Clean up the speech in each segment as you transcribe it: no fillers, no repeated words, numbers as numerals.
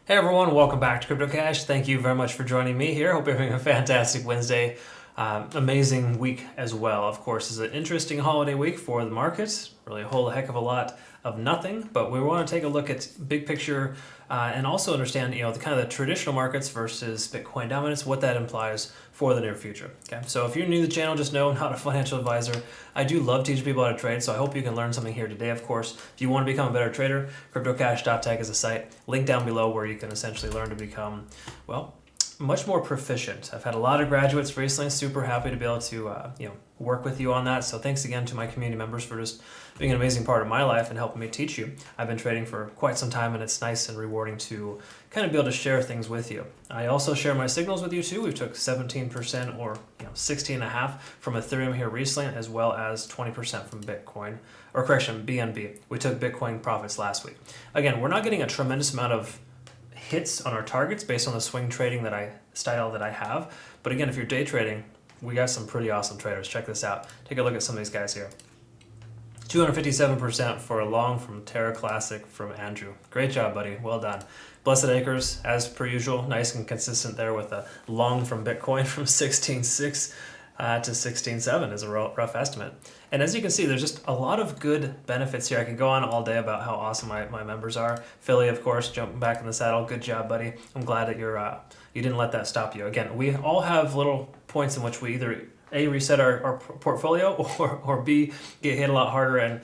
Hey everyone, welcome back to Crypto Cash. Thank you very much for joining me here. Hope you're having a fantastic Wednesday. Amazing week as well. Of course, it's an interesting holiday week for the markets. Really a whole heck of a lot of nothing, but we want to take a look at big picture and also understand, the kind of the traditional markets versus Bitcoin dominance, what that implies for the near future. Okay, so if you're new to the channel, just know I'm not a financial advisor. I do love teaching people how to trade, so I hope you can learn something here today. Of course, if you want to become a better trader, cryptocash.tech is a site. Link down below where you can essentially learn to become, well, much more proficient. I've had a lot of graduates recently. Super happy to be able to work with you on that. So thanks again to my community members for just being an amazing part of my life and helping me teach you. I've been trading for quite some time, and it's nice and rewarding to kind of be able to share things with you. I also share my signals with you too. We took 17% or 16.5% from Ethereum here recently, as well as 20% from Bitcoin, or correction, BNB. We took Bitcoin profits last week. Again, we're not getting a tremendous amount of hits on our targets based on the swing trading style that I have. But again, if you're day trading, we got some pretty awesome traders. Check this out. Take a look at some of these guys here. 257% for a long from Terra Classic from Andrew. Great job, buddy. Well done. Blessed Acres, as per usual, nice and consistent there with a long from Bitcoin from 16.6 to 16.7 is a rough estimate. And as you can see, there's just a lot of good benefits here. I can go on all day about how awesome my members are. Philly, of course, jumping back in the saddle. Good job, buddy. I'm glad that you didn't let that stop you. Again, we all have little points in which we either A, reset our portfolio, or B, get hit a lot harder and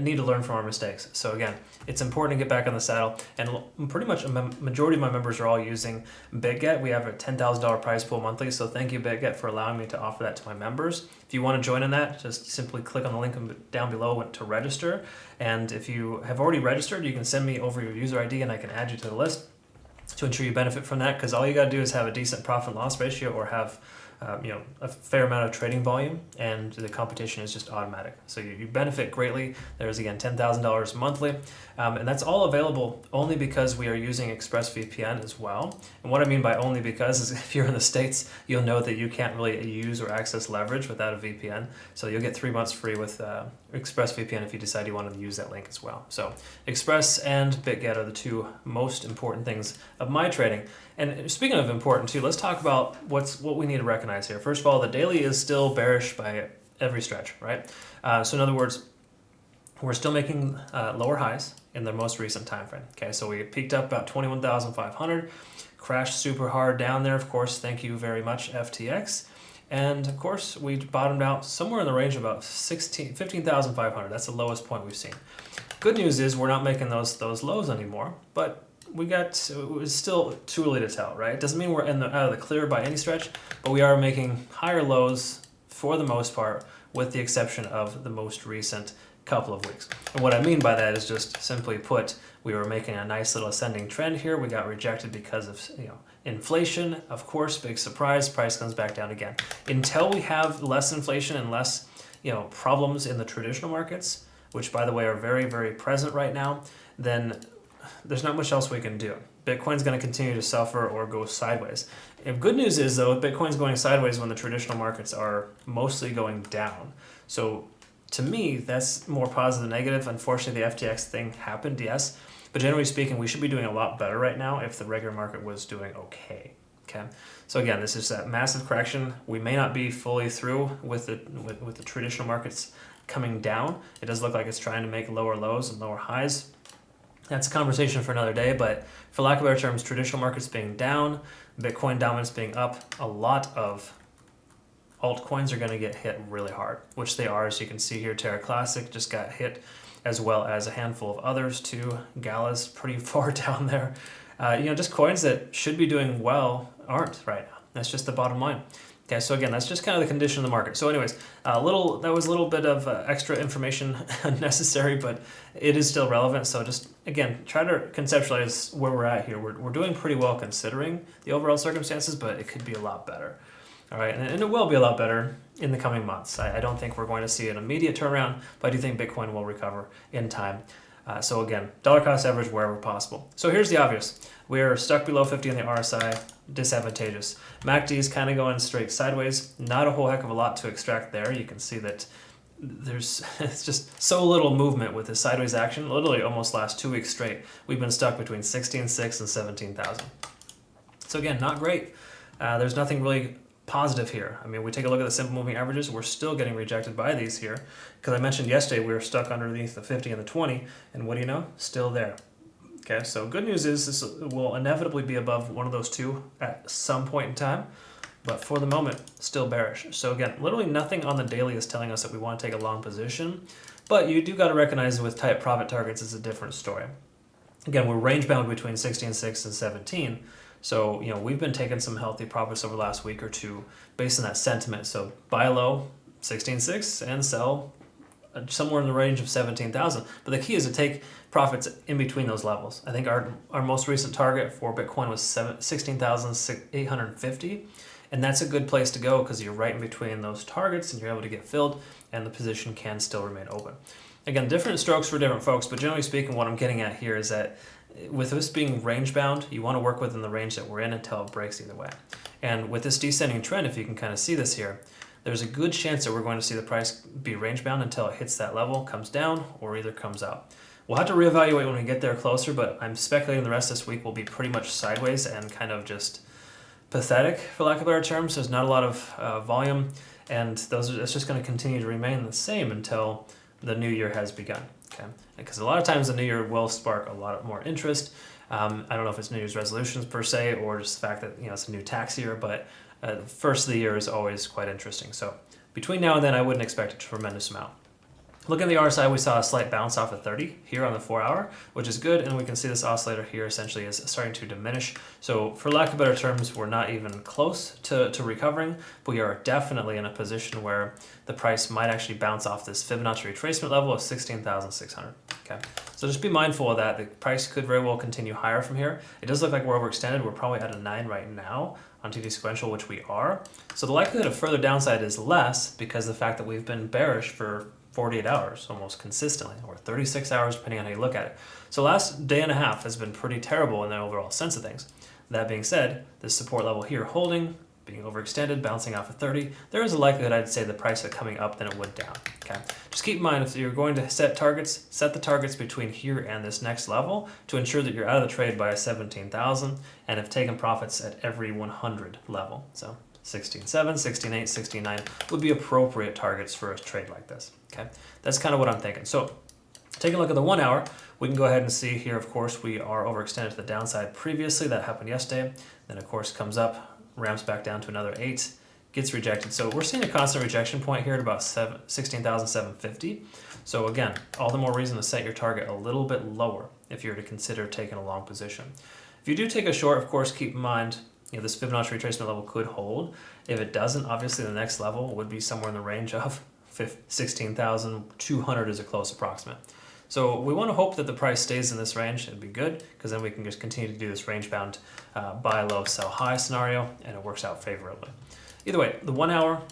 need to learn from our mistakes. So again, it's important to get back on the saddle. And pretty much a majority of my members are all using Bitget. We have a $10,000 prize pool monthly, so thank you, Bitget, for allowing me to offer that to my members. If you want to join in that, just simply click on the link down below to register. And if you have already registered, you can send me over your user ID and I can add you to the list to ensure you benefit from that, because all you got to do is have a decent profit and loss ratio or have a fair amount of trading volume, and the competition is just automatic. So you benefit greatly. There's again $10,000 monthly, and that's all available only because we are using ExpressVPN as well. And what I mean by only because is if you're in the States, you'll know that you can't really use or access leverage without a VPN. So you'll get 3 months free with ExpressVPN if you decide you want to use that link as well. So Express and Bitget are the two most important things of my trading. And speaking of important too, let's talk about what we need to recognize here. First of all, the daily is still bearish by every stretch, right? So in other words, we're still making lower highs in the most recent time frame. Okay, so we peaked up about 21,500, crashed super hard down there. Of course, thank you very much, FTX. And of course, we bottomed out somewhere in the range of about 15,500. That's the lowest point we've seen. Good news is we're not making those lows anymore, but it was still too early to tell, right? It doesn't mean we're out of the clear by any stretch, but we are making higher lows for the most part, with the exception of the most recent couple of weeks. And what I mean by that is just simply put, we were making a nice little ascending trend here. We got rejected because of inflation. Of course, big surprise, price comes back down again. Until we have less inflation and less problems in the traditional markets, which by the way are very, very present right now, then there's not much else we can do. Bitcoin's going to continue to suffer or go sideways. And good news is, though, Bitcoin's going sideways when the traditional markets are mostly going down. So to me, that's more positive than negative. Unfortunately, the FTX thing happened, yes. But generally speaking, we should be doing a lot better right now if the regular market was doing okay. So again, this is that massive correction. We may not be fully through with the traditional markets coming down. It does look like it's trying to make lower lows and lower highs. That's a conversation for another day, but for lack of better terms, traditional markets being down, Bitcoin dominance being up, a lot of altcoins are going to get hit really hard, which they are. As you can see here, Terra Classic just got hit, as well as a handful of others too. Gala's pretty far down there. Just coins that should be doing well aren't right now. That's just the bottom line. Okay, so again, that's just kind of the condition of the market. So anyways, that was a little bit of extra information unnecessary, but it is still relevant. So just, again, try to conceptualize where we're at here. We're doing pretty well considering the overall circumstances, but it could be a lot better. All right, and it will be a lot better in the coming months. I don't think we're going to see an immediate turnaround, but I do think Bitcoin will recover in time. So again, dollar cost average wherever possible. So here's the obvious. We're stuck below 50 on the RSI, disadvantageous. MACD is kind of going straight sideways. Not a whole heck of a lot to extract there. You can see that there's it's just so little movement with this sideways action. Literally almost last 2 weeks straight, we've been stuck between 16.6 and 17,000. So again, not great. There's nothing really positive here. I mean, we take a look at the simple moving averages, we're still getting rejected by these here, because I mentioned yesterday we were stuck underneath the 50 and the 20, and what do you know? Still there. Okay, so good news is this will inevitably be above one of those two at some point in time, but for the moment, still bearish. So again, literally nothing on the daily is telling us that we want to take a long position, but you do got to recognize with tight profit targets, it's a different story. Again, we're range bound between 16.6 and 17. So, we've been taking some healthy profits over the last week or two based on that sentiment. So buy low, 16.6, and sell somewhere in the range of 17,000. But the key is to take profits in between those levels. I think our most recent target for Bitcoin was 16,850. And that's a good place to go because you're right in between those targets and you're able to get filled and the position can still remain open. Again, different strokes for different folks, but generally speaking, what I'm getting at here is that with this being range bound, you want to work within the range that we're in until it breaks either way. And with this descending trend, if you can kind of see this here, there's a good chance that we're going to see the price be range bound until it hits that level, comes down, or either comes up. We'll have to reevaluate when we get there closer, but I'm speculating the rest of this week will be pretty much sideways and kind of just pathetic, for lack of better terms. There's not a lot of volume, and it's just going to continue to remain the same until the new year has begun. Okay, because a lot of times the new year will spark a lot more interest. I don't know if it's New Year's resolutions per se, or just the fact that it's a new tax year, but the first of the year is always quite interesting. So between now and then, I wouldn't expect a tremendous amount. Looking at the RSI, we saw a slight bounce off of 30 here on the 4 hour, which is good, and we can see this oscillator here essentially is starting to diminish. So for lack of better terms, we're not even close to recovering, but we are definitely in a position where the price might actually bounce off this Fibonacci retracement level of 16,600. Okay, so just be mindful of that. The price could very well continue higher from here. It does look like we're overextended. We're probably at a 9 right now on TD sequential, which we are. So the likelihood of further downside is less because of the fact that we've been bearish for 48 hours almost consistently, or 36 hours depending on how you look at it. So last day and a half has been pretty terrible in the overall sense of things. That being said, this support level here holding, being overextended, bouncing off of 30, there is a likelihood I'd say the price of coming up than it would down. Okay, just keep in mind if you're going to set targets, set the targets between here and this next level to ensure that you're out of the trade by 17,000 and have taken profits at every 100 level. So 16.7, 16.8, 16.9 would be appropriate targets for a trade like this. Okay, that's kind of what I'm thinking. So taking a look at the 1 hour, we can go ahead and see here, of course, we are overextended to the downside previously. That happened yesterday. Then, of course, comes up, ramps back down to another 8, gets rejected. So we're seeing a constant rejection point here at about 16,750. So again, all the more reason to set your target a little bit lower if you're to consider taking a long position. If you do take a short, of course, keep in mind, this Fibonacci retracement level could hold. If it doesn't, obviously the next level would be somewhere in the range of 16,200 is a close approximate. So we want to hope that the price stays in this range. It'd be good because then we can just continue to do this range bound buy low, sell high scenario, and it works out favorably. Either way, the 1 hour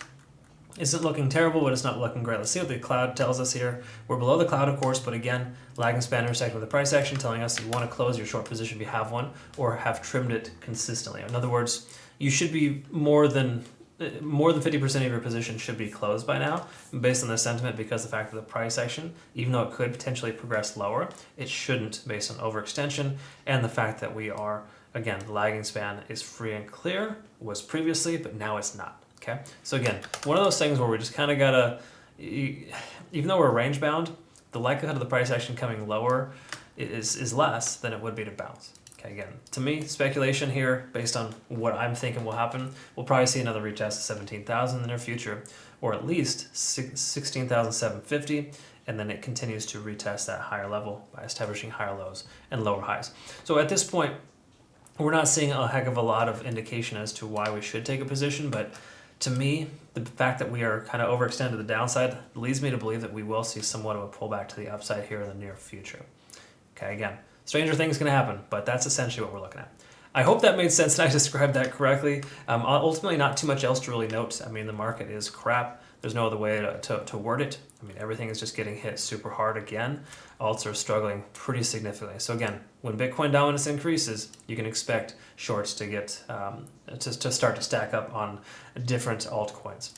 isn't looking terrible, but it's not looking great. Let's see what the cloud tells us here. We're below the cloud, of course, but again, lagging span intersecting with the price action telling us you want to close your short position if you have one or have trimmed it consistently. In other words, you should be more than 50% of your position should be closed by now based on the sentiment, because the fact that the price action, even though it could potentially progress lower, it shouldn't based on overextension and the fact that we are, again, the lagging span is free and clear, was previously, but now it's not. Okay, so again, one of those things where we just kind of gotta, even though we're range bound, the likelihood of the price action coming lower is less than it would be to bounce. Okay, again, to me, speculation here based on what I'm thinking will happen. We'll probably see another retest of 17,000 in the near future, or at least 16,750, and then it continues to retest that higher level by establishing higher lows and lower highs. So at this point, we're not seeing a heck of a lot of indication as to why we should take a position, but to me, the fact that we are kind of overextended to the downside leads me to believe that we will see somewhat of a pullback to the upside here in the near future. Okay, again, stranger things can happen, but that's essentially what we're looking at. I hope that made sense and I described that correctly. Ultimately, not too much else to really note. I mean, the market is crap. There's no other way to word it. I mean, everything is just getting hit super hard again. Alts are struggling pretty significantly. So again, when Bitcoin dominance increases, you can expect shorts to get to start to stack up on different altcoins.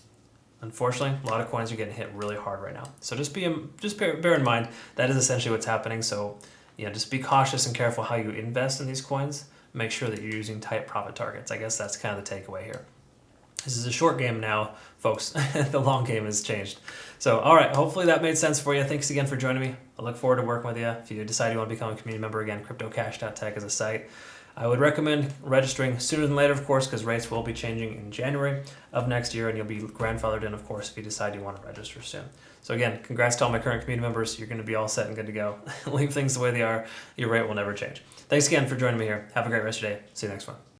Unfortunately, a lot of coins are getting hit really hard right now. So just bear in mind that is essentially what's happening. So just be cautious and careful how you invest in these coins. Make sure that you're using tight profit targets. I guess that's kind of the takeaway here. This is a short game now, folks. The long game has changed. So, all right, hopefully that made sense for you. Thanks again for joining me. I look forward to working with you. If you decide you want to become a community member again, cryptocash.tech is a site. I would recommend registering sooner than later, of course, because rates will be changing in January of next year, and you'll be grandfathered in, of course, if you decide you want to register soon. So again, congrats to all my current community members. You're going to be all set and good to go. Leave things the way they are. Your rate will never change. Thanks again for joining me here. Have a great rest of your day. See you next one.